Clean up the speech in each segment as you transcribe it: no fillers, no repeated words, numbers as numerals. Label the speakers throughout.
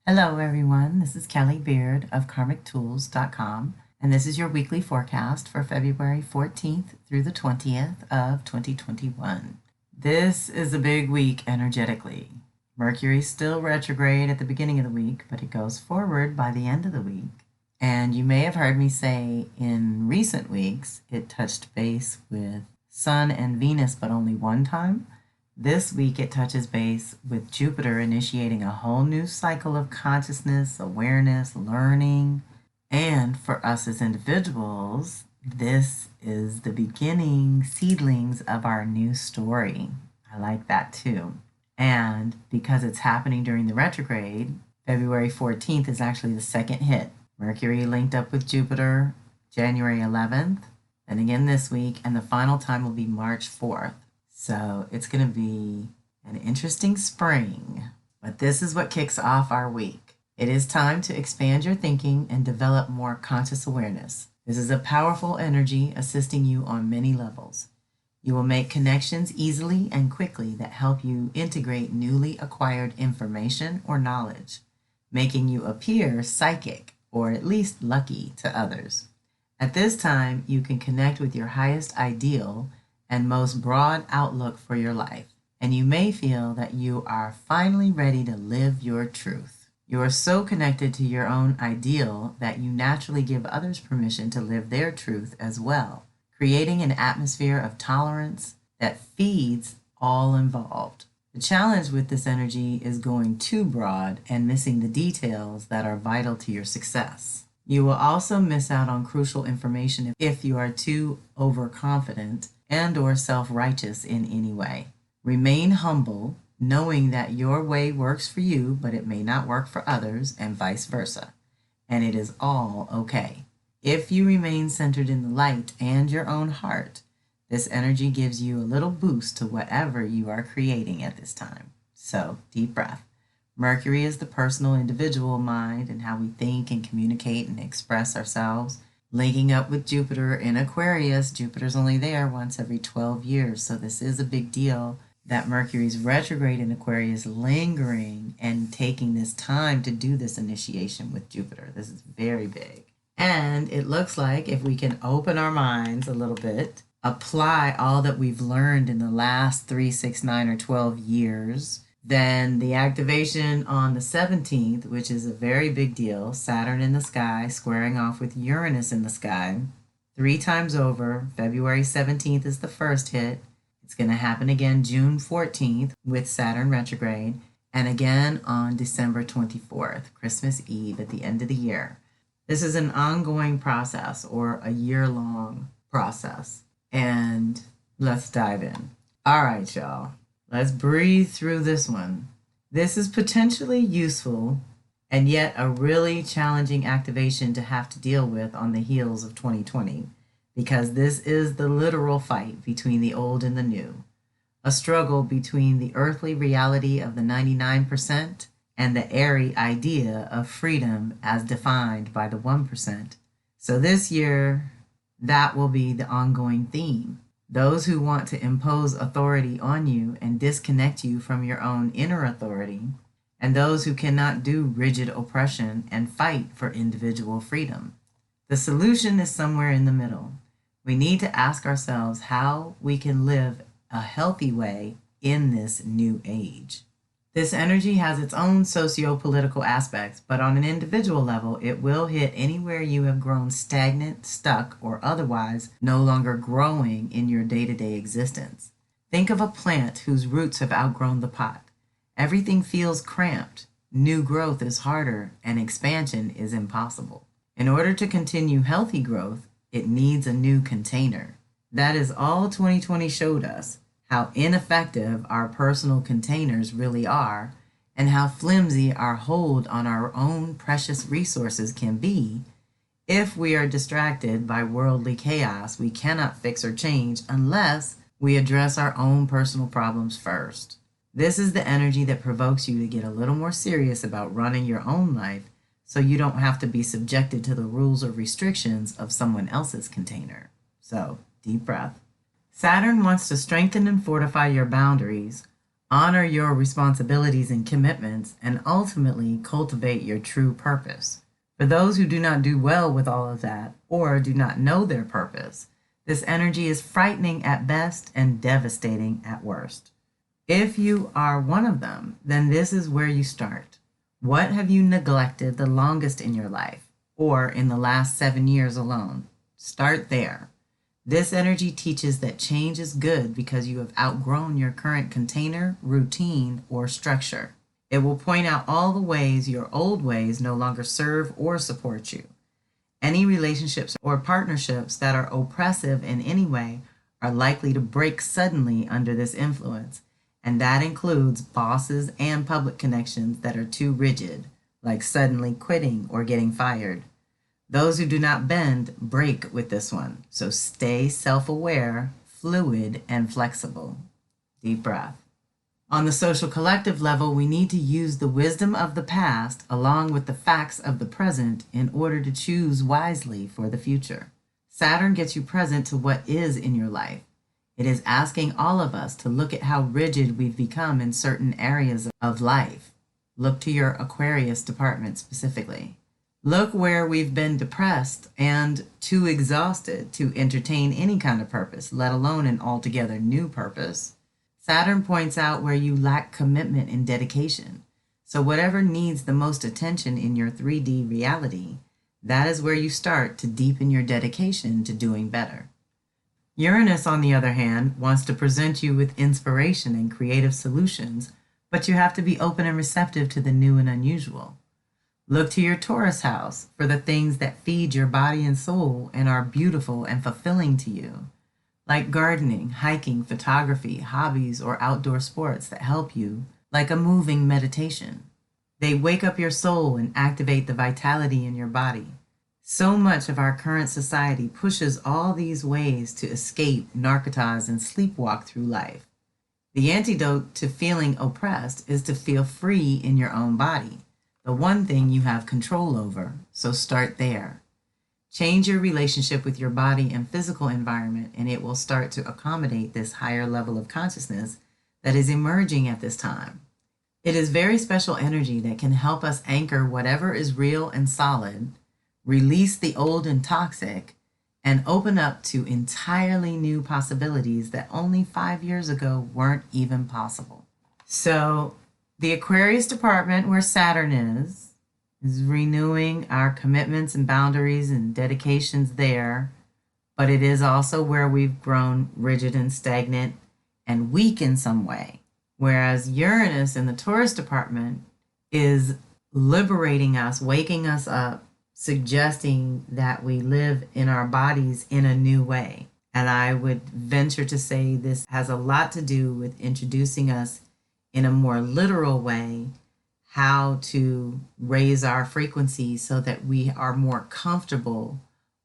Speaker 1: Hello, everyone. This is Kelly Beard of KarmicTools.com, and this is your weekly forecast for February 14th through the 20th of 2021. This is a big week energetically. Mercury's still retrograde at the beginning of the week, but it goes forward by the end of the week. And you may have heard me say in recent weeks it touched base with Sun and Venus, but only one time. This week it touches base with Jupiter initiating a whole new cycle of consciousness, awareness, learning. And for us as individuals, this is the beginning seedlings of our new story. I like that too. And because it's happening during the retrograde, February 14th is actually the second hit. Mercury linked up with Jupiter January 11th, and again this week, and the final time will be March 4th. So it's going to be an interesting spring, but this is what kicks off our week. It is time to expand your thinking and develop more conscious awareness. This is a powerful energy assisting you on many levels. You will make connections easily and quickly that help you integrate newly acquired information or knowledge, making you appear psychic or at least lucky to others. At this time, you can connect with your highest ideal and most broad outlook for your life, and you may feel that you are finally ready to live your truth. You are so connected to your own ideal that you naturally give others permission to live their truth as well, creating an atmosphere of tolerance that feeds all involved. The challenge with this energy is going too broad and missing the details that are vital to your success. You will also miss out on crucial information if you are too overconfident and or self-righteous in any way. Remain humble, knowing that your way works for you, but it may not work for others, and vice versa. And it is all okay. If you remain centered in the light and your own heart, this energy gives you a little boost to whatever you are creating at this time. So, deep breath. Mercury is the personal individual mind and how we think and communicate and express ourselves. Linking up with Jupiter in Aquarius, Jupiter's only there once every 12 years, so this is a big deal that Mercury's retrograde in Aquarius lingering and taking this time to do this initiation with Jupiter. This is very big. And it looks like if we can open our minds a little bit, apply all that we've learned in the last 3, 6, 9, or 12 years, then the activation on the 17th, which is a very big deal, Saturn in the sky squaring off with Uranus in the sky, 3 times over. February 17th is the first hit. It's going to happen again June 14th with Saturn retrograde, and again on December 24th, Christmas Eve at the end of the year. This is an ongoing process or a year-long process, and let's dive in. All right, y'all. Let's breathe through this one. This is potentially useful and yet a really challenging activation to have to deal with on the heels of 2020, because this is the literal fight between the old and the new, a struggle between the earthly reality of the 99% and the airy idea of freedom as defined by the 1%. So this year, that will be the ongoing theme. Those who want to impose authority on you and disconnect you from your own inner authority, and those who cannot do rigid oppression and fight for individual freedom. The solution is somewhere in the middle. We need to ask ourselves how we can live a healthy way in this new age. This energy has its own socio-political aspects, but on an individual level, it will hit anywhere you have grown stagnant, stuck, or otherwise no longer growing in your day-to-day existence. Think of a plant whose roots have outgrown the pot. Everything feels cramped. New growth is harder, and expansion is impossible. In order to continue healthy growth, it needs a new container. That is all 2020 showed us. How ineffective our personal containers really are, and how flimsy our hold on our own precious resources can be. If we are distracted by worldly chaos, we cannot fix or change unless we address our own personal problems first. This is the energy that provokes you to get a little more serious about running your own life so you don't have to be subjected to the rules or restrictions of someone else's container. So, deep breath. Saturn wants to strengthen and fortify your boundaries, Honor your responsibilities and commitments, and ultimately cultivate your true purpose. For those who do not do well with all of that or do not know their purpose, this energy is frightening at best and devastating at worst. If you are one of them, then this is where you start. What have you neglected the longest in your life, or in the last 7 years alone? Start there. This energy teaches that change is good because you have outgrown your current container, routine, or structure. It will point out all the ways your old ways no longer serve or support you. Any relationships or partnerships that are oppressive in any way are likely to break suddenly under this influence, and that includes bosses and public connections that are too rigid, like suddenly quitting or getting fired. Those who do not bend break with this one, so stay self-aware, fluid, and flexible. Deep breath. On the social collective level, we need to use the wisdom of the past along with the facts of the present in order to choose wisely for the future. Saturn gets you present to what is in your life. It is asking all of us to look at how rigid we've become in certain areas of life. Look to your Aquarius department specifically. Look where we've been depressed and too exhausted to entertain any kind of purpose, let alone an altogether new purpose. Saturn points out where you lack commitment and dedication. So whatever needs the most attention in your 3D reality, that is where you start to deepen your dedication to doing better. Uranus, on the other hand, wants to present you with inspiration and creative solutions, but you have to be open and receptive to the new and unusual. Look to your Taurus house for the things that feed your body and soul and are beautiful and fulfilling to you, like gardening, hiking, photography, hobbies, or outdoor sports that help you, like a moving meditation. They wake up your soul and activate the vitality in your body. So much of our current society pushes all these ways to escape, narcotize, and sleepwalk through life. The antidote to feeling oppressed is to feel free in your own body, the one thing you have control over, so start there. Change your relationship with your body and physical environment, and it will start to accommodate this higher level of consciousness that is emerging at this time. It is very special energy that can help us anchor whatever is real and solid, release the old and toxic, and open up to entirely new possibilities that only 5 years ago weren't even possible. So, the Aquarius department, where Saturn is renewing our commitments and boundaries and dedications there, but it is also where we've grown rigid and stagnant and weak in some way. Whereas Uranus in the Taurus department is liberating us, waking us up, suggesting that we live in our bodies in a new way. And I would venture to say this has a lot to do with introducing us in a more literal way how to raise our frequency so that we are more comfortable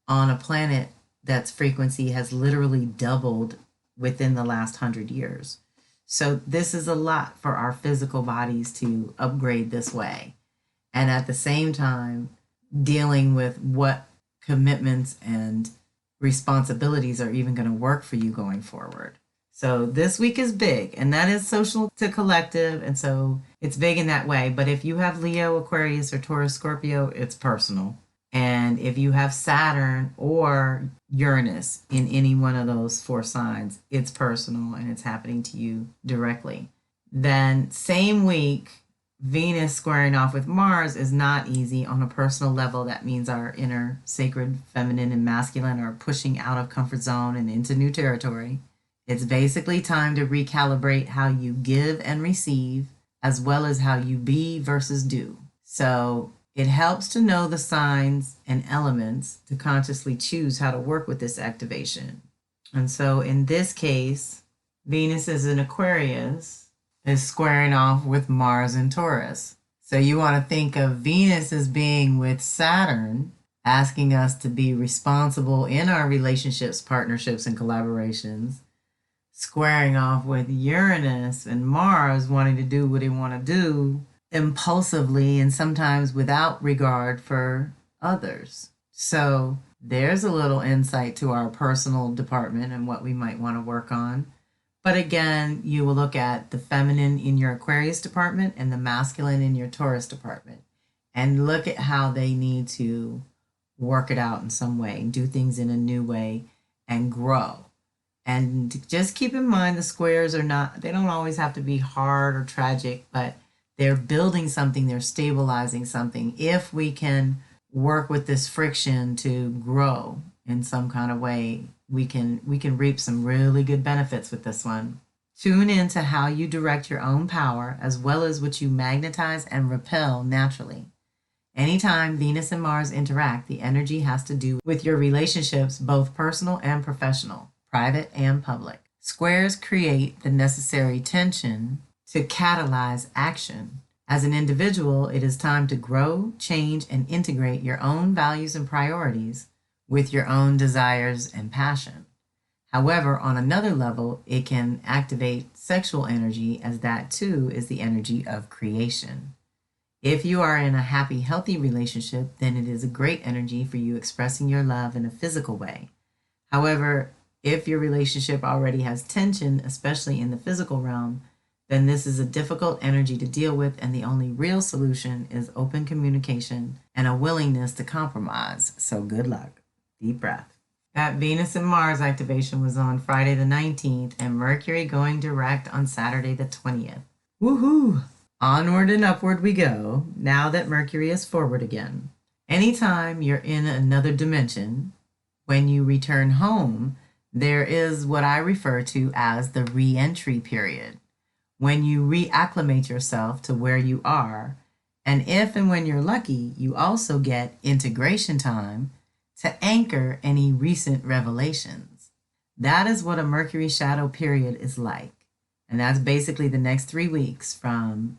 Speaker 1: on a planet that's frequency has literally doubled within the last 100 years. So this is a lot for our physical bodies to upgrade this way. And at the same time, dealing with what commitments and responsibilities are even going to work for you going forward. So this week is big, and that is social to collective, and so it's big in that way. But if you have Leo, Aquarius, or Taurus, Scorpio, it's personal. And if you have Saturn or Uranus in any one of those 4 signs, it's personal and it's happening to you directly. Then same week, Venus squaring off with Mars is not easy on a personal level. That means our inner sacred feminine and masculine are pushing out of comfort zone and into new territory. It's basically time to recalibrate how you give and receive, as well as how you be versus do. So it helps to know the signs and elements to consciously choose how to work with this activation. And so in this case, Venus is in Aquarius, is squaring off with Mars in Taurus. So you want to think of Venus as being with Saturn, asking us to be responsible in our relationships, partnerships, and collaborations, squaring off with Uranus and Mars wanting to do what they want to do impulsively and sometimes without regard for others. So there's a little insight to our personal department and what we might want to work on. But again, you will look at the feminine in your Aquarius department and the masculine in your Taurus department and look at how they need to work it out in some way, do things in a new way, and grow. And just keep in mind the squares are not, they don't always have to be hard or tragic, but they're building something, they're stabilizing something. If we can work with this friction to grow in some kind of way, we can reap some really good benefits with this one. Tune into how you direct your own power as well as what you magnetize and repel naturally. Anytime Venus and Mars interact, the energy has to do with your relationships, both personal and professional, private and public. Squares create the necessary tension to catalyze action. As an individual, it is time to grow, change, and integrate your own values and priorities with your own desires and passion. However, on another level, it can activate sexual energy, as that too is the energy of creation. If you are in a happy, healthy relationship, then it is a great energy for you expressing your love in a physical way. However, if your relationship already has tension, especially in the physical realm, then this is a difficult energy to deal with, and the only real solution is open communication and a willingness to compromise. So good luck. Deep breath. That Venus and Mars activation was on Friday the 19th and Mercury going direct on Saturday the 20th. Woohoo! Onward and upward we go, now that Mercury is forward again. Anytime you're in another dimension, when you return home, there is what I refer to as the re-entry period, when you reacclimate yourself to where you are, and if and when you're lucky, you also get integration time to anchor any recent revelations. That is what a Mercury shadow period is like, and that's basically the next 3 weeks from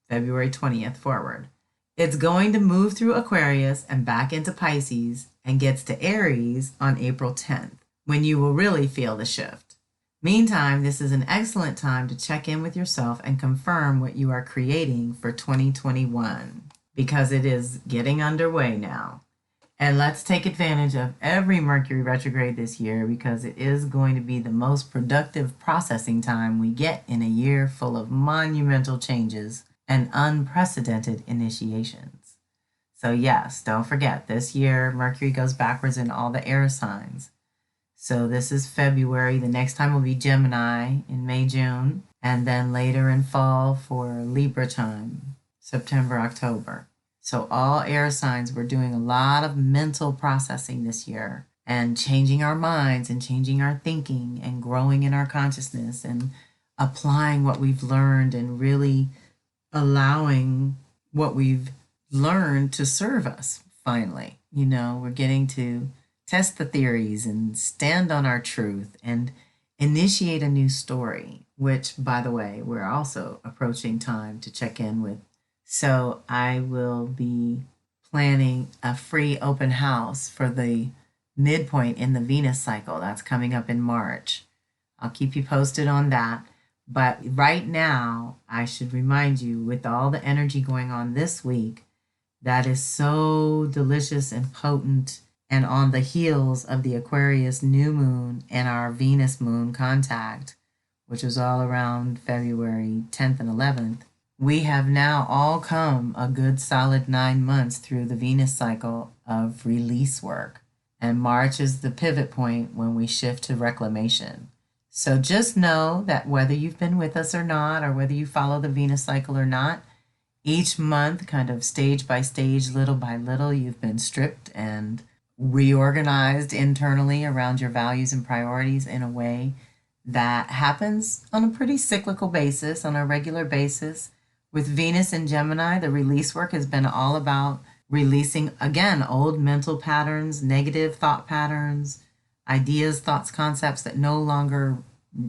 Speaker 1: February 20th forward. It's going to move through Aquarius and back into Pisces and gets to Aries on April 10th, when you will really feel the shift. Meantime, this is an excellent time to check in with yourself and confirm what you are creating for 2021, because it is getting underway now. And let's take advantage of every Mercury retrograde this year, because it is going to be the most productive processing time we get in a year full of monumental changes and unprecedented initiations. So yes, don't forget, this year Mercury goes backwards in all the air signs. So this is February. The next time will be Gemini in May, June, and then later in fall for Libra time, September, October. So all air signs, we're doing a lot of mental processing this year and changing our minds and changing our thinking and growing in our consciousness and applying what we've learned and really allowing what we've learned to serve us finally. You know, we're getting to test the theories and stand on our truth and initiate a new story, which, by the way, we're also approaching time to check in with. So I will be planning a free open house for the midpoint in the Venus cycle. That's coming up in March. I'll keep you posted on that. But right now, I should remind you, with all the energy going on this week, that is so delicious and potent, and on the heels of the Aquarius new moon and our Venus moon contact, which was all around February 10th and 11th, we have now all come a good solid 9 months through the Venus cycle of release work. And March is the pivot point when we shift to reclamation. So just know that whether you've been with us or not, or whether you follow the Venus cycle or not, each month, kind of stage by stage, little by little, you've been stripped and reorganized internally around your values and priorities in a way that happens on a pretty cyclical basis, on a regular basis. With Venus and Gemini, the release work has been all about releasing, again, old mental patterns, negative thought patterns, ideas, thoughts, concepts that no longer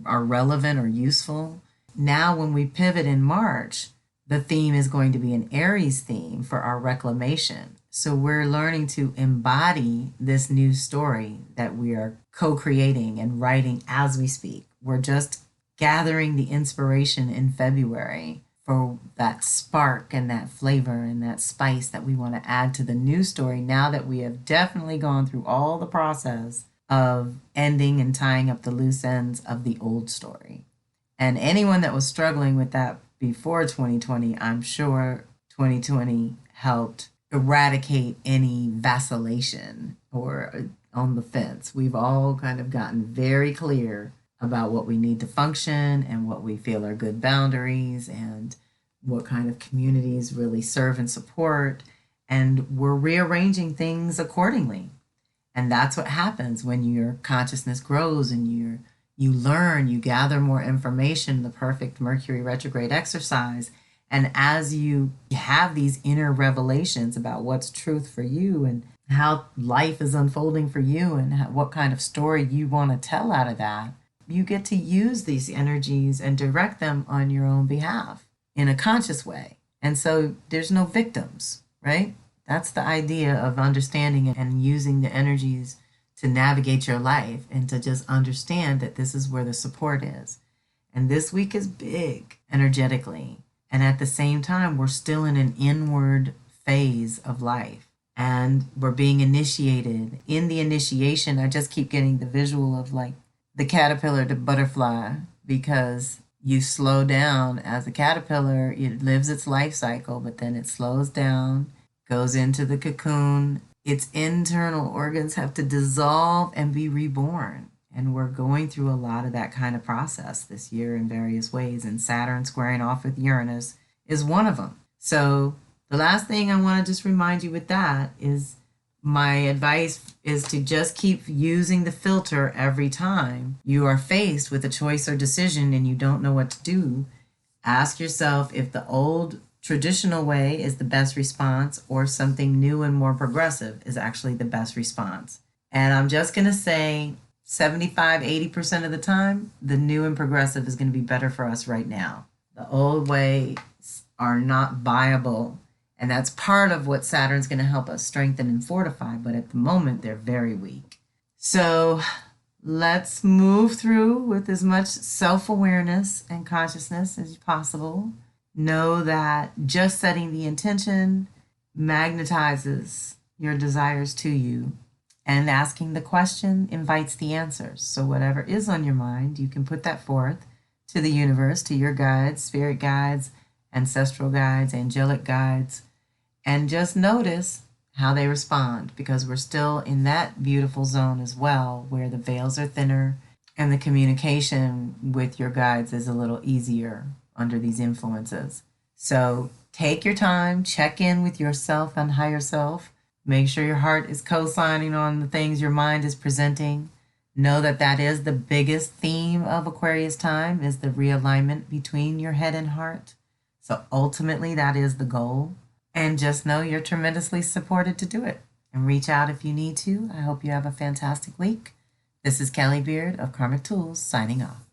Speaker 1: are relevant or useful. Now, when we pivot in March, the theme is going to be an Aries theme for our reclamation. So we're learning to embody this new story that we are co-creating and writing as we speak. We're just gathering the inspiration in February for that spark and that flavor and that spice that we want to add to the new story, now that we have definitely gone through all the process of ending and tying up the loose ends of the old story. And anyone that was struggling with that before 2020, I'm sure 2020 helped eradicate any vacillation or on the fence. We've all kind of gotten very clear about what we need to function and what we feel are good boundaries and what kind of communities really serve and support. And we're rearranging things accordingly. And that's what happens when your consciousness grows and you learn, you gather more information, the perfect Mercury retrograde exercise. And as you have these inner revelations about what's truth for you and how life is unfolding for you and what kind of story you want to tell out of that, you get to use these energies and direct them on your own behalf in a conscious way. And so there's no victims, right? That's the idea of understanding and using the energies to navigate your life and to just understand that this is where the support is. And this week is big energetically. And at the same time, we're still in an inward phase of life. And we're being initiated. In the initiation, I just keep getting the visual of like the caterpillar to butterfly, because you slow down as a caterpillar. It lives its life cycle, but then it slows down, goes into the cocoon. Its internal organs have to dissolve and be reborn. And we're going through a lot of that kind of process this year in various ways. And Saturn squaring off with Uranus is one of them. So the last thing I want to just remind you with that is my advice is to just keep using the filter every time you are faced with a choice or decision and you don't know what to do. Ask yourself if the old traditional way is the best response or something new and more progressive is actually the best response. And I'm just going to say 75-80% of the time, the new and progressive is going to be better for us right now. The old ways are not viable. And that's part of what Saturn's going to help us strengthen and fortify. But at the moment, they're very weak. So let's move through with as much self-awareness and consciousness as possible. Know that just setting the intention magnetizes your desires to you. And asking the question invites the answers. So whatever is on your mind, you can put that forth to the universe, to your guides, spirit guides, ancestral guides, angelic guides. And just notice how they respond, because we're still in that beautiful zone as well, where the veils are thinner and the communication with your guides is a little easier under these influences. So take your time, check in with yourself and higher self. Make sure your heart is co-signing on the things your mind is presenting. Know that that is the biggest theme of Aquarius time, is the realignment between your head and heart. So ultimately, that is the goal. And just know you're tremendously supported to do it. And reach out if you need to. I hope you have a fantastic week. This is Kelly Beard of Karmic Tools signing off.